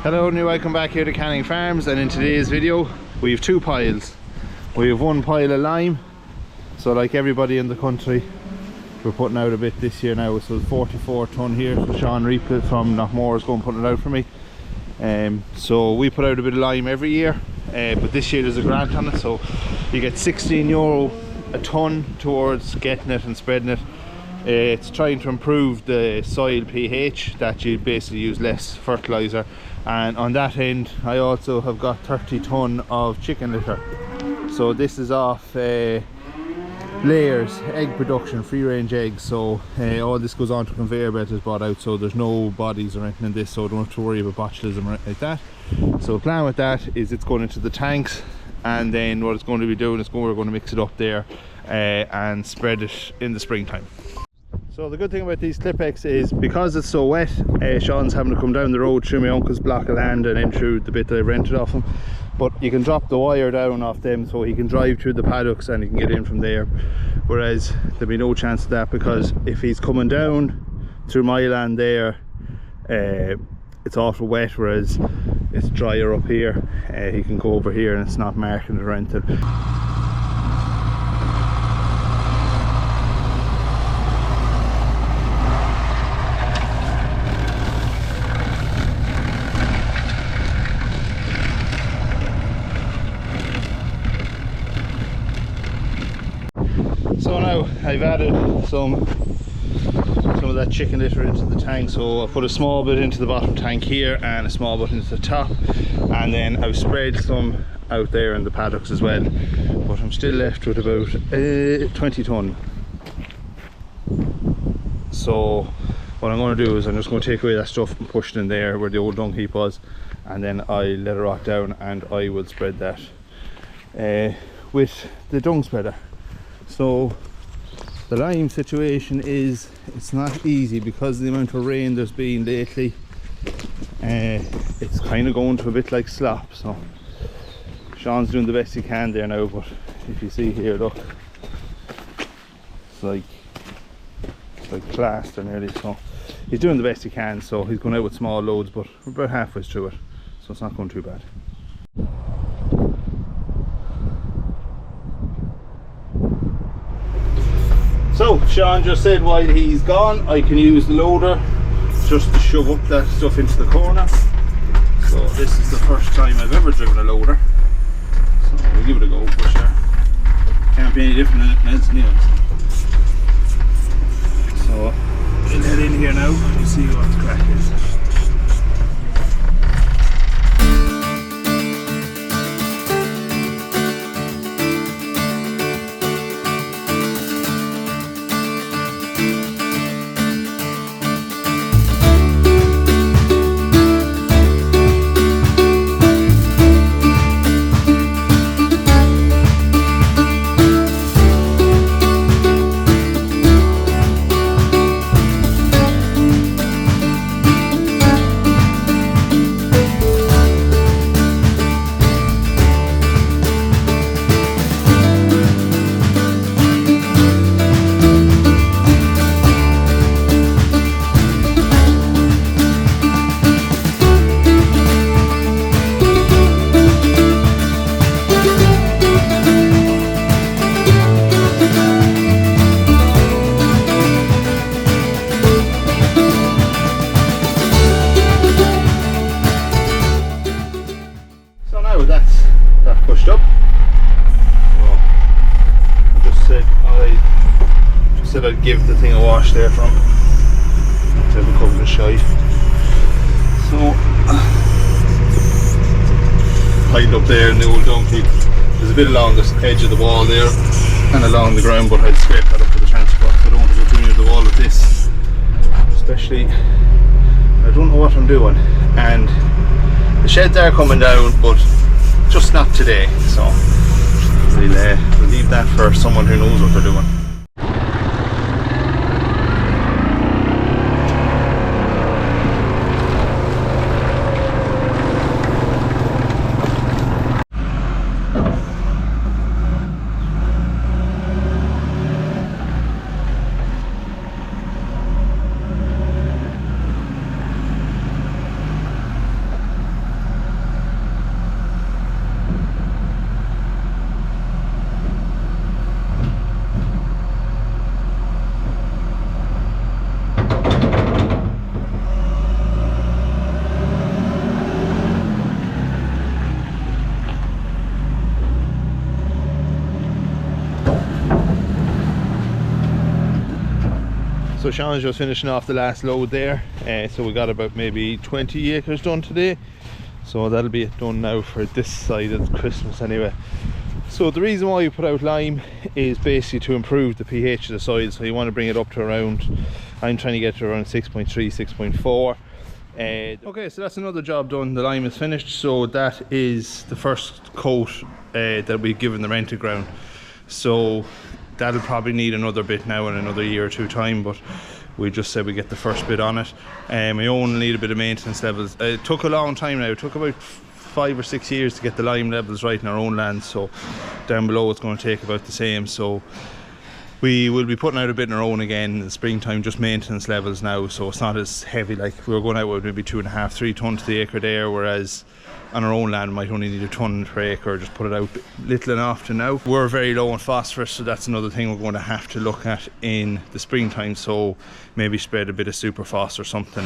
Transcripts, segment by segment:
Hello and welcome back here to Canning Farms, and in today's video we have two piles. We have one pile of lime, so like everybody in the country we're putting out a bit this year now, so 44 tonne here. So Sean Reapit from Knockmore is going to put it out for me. So we put out a bit of lime every year, but this year there's a grant on it, so you get €16 a tonne towards getting it and spreading it. It's trying to improve the soil pH, that you basically use less fertiliser, and on that end I also have got 30 tonne of chicken litter. So this is off layers, egg production, free range eggs. So all this goes on to conveyor belt is brought out, so there's no bodies or anything in this, so don't have to worry about botulism or anything like that. So the plan with that is it's going into the tanks, and then what it's going to be doing is we're going to mix it up there and spread it in the springtime. So the good thing about these Clipex is because it's so wet, Sean's having to come down the road through my uncle's block of land and in through the bit that I've rented off him. But you can drop the wire down off them so he can drive through the paddocks and he can get in from there. Whereas there'll be no chance of that, because if he's coming down through my land there, it's awful wet, whereas it's drier up here. He can go over here and it's not marking or anything. So now I've added some of that chicken litter into the tank. So I put a small bit into the bottom tank here and a small bit into the top, and then I've sprayed some out there in the paddocks as well, but I'm still left with about 20 tonne. So what I'm going to do is I'm just going to take away that stuff and push it in there where the old dung heap was, and then I let it rot down and I will spread that with the dung spreader. So the lime situation is, it's not easy because of the amount of rain there's been lately. It's kind of going to a bit like slop, so Sean's doing the best he can there now. But if you see here, look, it's like plaster nearly, so he's doing the best he can. So he's going out with small loads, but we're about halfway through it, so it's not going too bad. So Sean just said while he's gone I can use the loader just to shove up that stuff into the corner. So this is the first time I've ever driven a loader, so we'll give it a go for sure. Can't be any different than anything else new. So we'll head in here now and we'll see what the crack is. Pushed up. Well, I just said I'd give the thing a wash there from to have a couple of shite. So piled up there in the old dung heap. There's a bit along the edge of the wall there and along the ground, but I'd scrape that up for the transport. I don't want to go too near the wall with this, especially I don't know what I'm doing, and the sheds are coming down, but just not today, so we'll leave that for someone who knows what they're doing. So Sean's just finishing off the last load there, so we got about maybe 20 acres done today, so that'll be it done now for this side of Christmas anyway. So the reason why you put out lime is basically to improve the pH of the soil, so you want to bring it up to around, I'm trying to get to around 6.3, 6.4. Okay, so that's another job done. The lime is finished, so that is the first coat that we've given the rented ground. So that'll probably need another bit now in another year or two time, but we just said we get the first bit on it. We only need a bit of maintenance levels. It took a long time now. It took about 5 or 6 years to get the lime levels right in our own land, so down below it's going to take about the same. So we will be putting out a bit in our own again in the springtime, just maintenance levels now, so it's not as heavy. Like we were going out with maybe 2.5, 3 tonnes to the acre there, whereas on our own land we might only need 1 tonne per acre, just put it out little and often now. We're very low on phosphorus, so that's another thing we're going to have to look at in the springtime, so maybe spread a bit of super phos or something,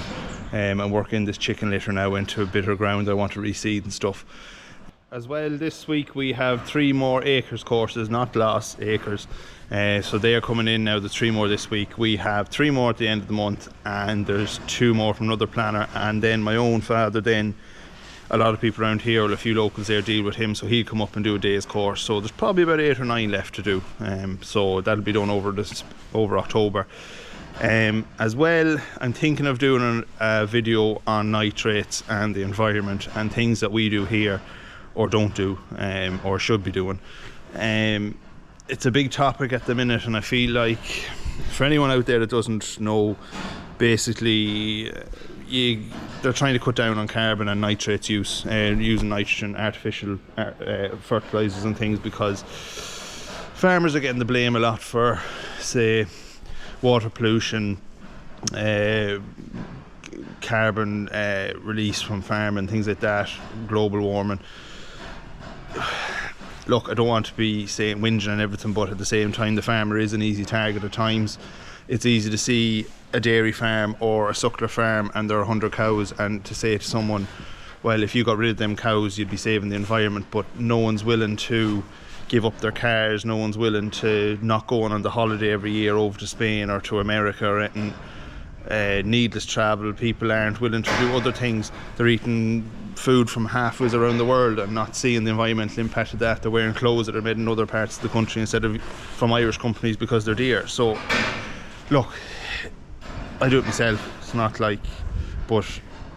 and work in this chicken litter now into a bit of ground I want to reseed and stuff. As well, this week we have 3 more acres courses, not lost acres, so they are coming in now. There's 3 more this week. We have 3 more at the end of the month, and there's 2 more from another planner, and then my own father, then a lot of people around here, or a few locals there, deal with him, so he'll come up and do a day's course. So there's probably about 8 or 9 left to do, so that'll be done over October. As well, I'm thinking of doing a video on nitrates and the environment and things that we do here or don't do, or should be doing. It's a big topic at the minute, and I feel like for anyone out there that doesn't know, basically they're trying to cut down on carbon and nitrates use, using nitrogen, artificial fertilizers and things, because farmers are getting the blame a lot for, say, water pollution, carbon release from farming, things like that, global warming. Look, I don't want to be saying whinging and everything, but at the same time the farmer is an easy target at times. It's easy to see a dairy farm or a suckler farm and there are 100 cows, and to say to someone, well, if you got rid of them cows you'd be saving the environment, but no one's willing to give up their cars, no one's willing to not go on the holiday every year over to Spain or to America or anything. Needless travel, people aren't willing to do other things. They're eating food from halfways around the world and not seeing the environmental impact of that. They're wearing clothes that are made in other parts of the country instead of from Irish companies because they're dear. So look, I do it myself, it's not like, but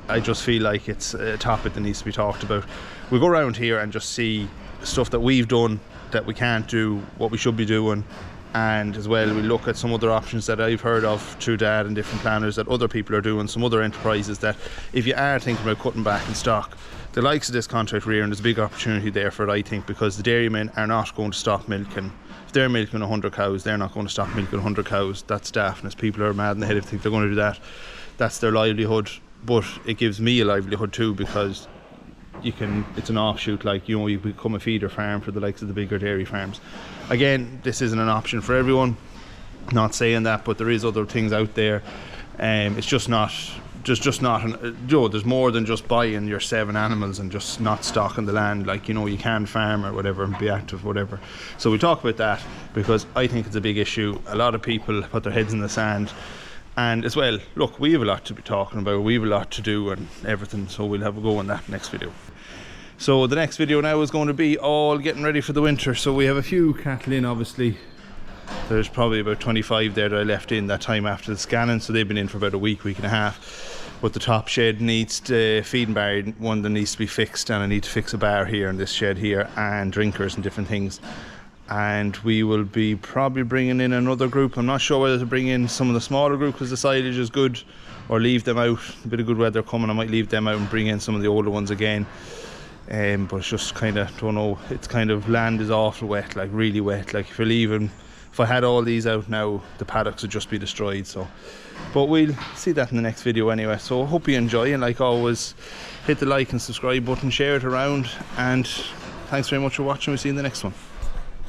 I just feel like it's a topic that needs to be talked about. We go around here and just see stuff that we've done that we can't do, what we should be doing, and as well we look at some other options that I've heard of through Dad and different planners that other people are doing, some other enterprises that if you are thinking about cutting back in stock, the likes of this contract rearing, there's a big opportunity there for it, I think, because the dairymen are not going to stop milking. If they're milking 100 cows, they're not going to stop milking 100 cows. That's daftness. People are mad in the head if they think they're going to do that. That's their livelihood, but it gives me a livelihood too, because you can, it's an offshoot, like, you know, you become a feeder farm for the likes of the bigger dairy farms. Again, this isn't an option for everyone, not saying that, but there is other things out there. It's just not, just not you know, there's more than just buying your 7 animals and just not stocking the land. Like, you know, you can farm or whatever and be active, whatever. So we talk about that because I think it's a big issue. A lot of people put their heads in the sand. And as well, look, we have a lot to be talking about, we have a lot to do and everything, so we'll have a go on that next video. So the next video now is going to be all getting ready for the winter. So we have a few cattle in, obviously. There's probably about 25 there that I left in that time after the scanning, so they've been in for about a week, week and a half. But the top shed needs to, feeding bar, one that needs to be fixed, and I need to fix a bar here in this shed here, and drinkers and different things. And we will be probably bringing in another group. I'm not sure whether to bring in some of the smaller group because the silage is good, or leave them out. A bit of good weather coming, I might leave them out and bring in some of the older ones again. But it's just kind of, don't know, it's kind of, land is awful wet, like really wet. Like if you're leaving, if I had all these out now, the paddocks would just be destroyed. So, but we'll see that in the next video anyway. So I hope you enjoy, and like always, hit the like and subscribe button, share it around, and thanks very much for watching. We'll see you in the next one.